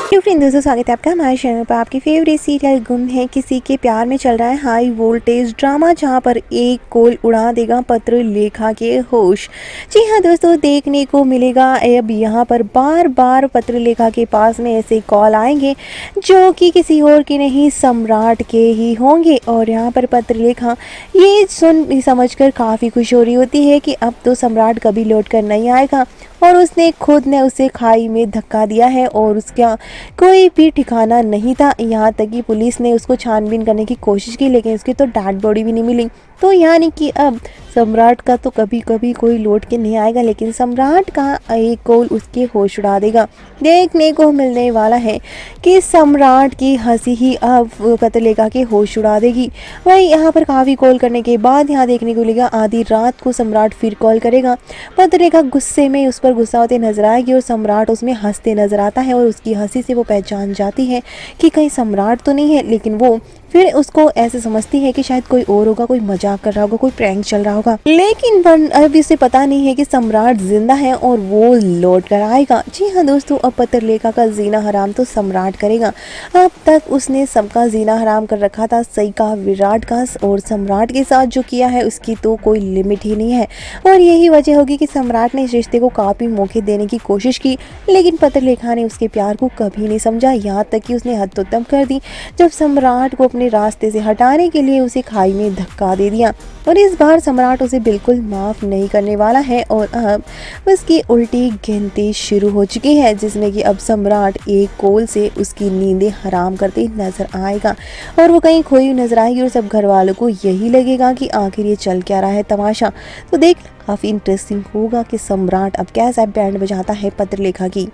Hello friend, दोस्तों स्वागत है आपका हमारे चैनल पर। आपकी फेवरेट सीरियल गुम है किसी के प्यार में चल रहा है हाई वोल्टेज ड्रामा, जहां पर एक कॉल उड़ा देगा पत्र लेखा के होश। जी हाँ दोस्तों, देखने को मिलेगा अब यहां पर बार बार पत्र लेखा के पास में ऐसे कॉल आएंगे जो कि किसी और के नहीं, सम्राट के ही होंगे। और यहाँ पर पत्र लेखा ये सुन समझकर काफ़ी खुश हो रही होती है कि अब तो सम्राट कभी लौट कर नहीं आएगा, और उसने खुद ने उसे खाई में धक्का दिया है और उसका कोई भी ठिकाना नहीं था। यहाँ तक कि पुलिस ने उसको छानबीन करने की कोशिश की, लेकिन उसकी तो डेड बॉडी भी नहीं मिली। तो यानी कि अब सम्राट का तो कभी कभी कोई लौट के नहीं आएगा, लेकिन सम्राट का एक कॉल उसके होश उड़ा देगा। देखने को मिलने वाला है कि सम्राट की हंसी ही अब पत्रलेखा के होश उड़ा देगी। वही यहाँ पर काफ़ी कॉल करने के बाद यहाँ देखने को मिलेगा आधी रात को सम्राट फिर कॉल करेगा। पत्रलेखा गुस्से में उस पर गुस्सा होते नजर आएगी और सम्राट उसमें हंसते नजर आता है, और उसकी हंसी से वो पहचान जाती है कि कहीं सम्राट तो नहीं है। लेकिन वो फिर उसको ऐसे समझती है कि शायद कोई और होगा, कोई मजाक कर रहा होगा, कोई प्रैंक चल रहा होगा। लेकिन अब इसे पता नहीं है कि सम्राट जिंदा है और वो लौट कर आएगा। जी हाँ दोस्तों, अब पत्रलेखा का जीना हराम तो सम्राट करेगा। अब तक उसने सबका जीना हराम कर रखा था, सही का विराट का, और सम्राट के साथ जो किया है उसकी तो कोई लिमिट ही नहीं है। और यही वजह होगी कि सम्राट ने इस रिश्ते को काफ़ी मौके देने की कोशिश की, लेकिन पत्रलेखा ने उसके प्यार को कभी नहीं समझा। यहाँ तक कि उसने हद तो तब कर दी जब सम्राट को अपने रास्ते से हटाने के लिए उसे खाई में धक्का दे दिया। और इस बार सम्राट उसे बिल्कुल माफ़ नहीं करने वाला है, और अब उसकी उल्टी गिनती शुरू हो चुकी है, जिसमें कि अब सम्राट एक कॉल से उसकी नींदें हराम करते नजर आएगा, और वो कहीं खोई नजर आएगी। और सब घर वालों को यही लगेगा कि आखिर ये चल क्या रहा है तमाशा। तो देख, काफ़ी इंटरेस्टिंग होगा कि सम्राट अब कैसा बैंड बजाता है पत्रलेखा की।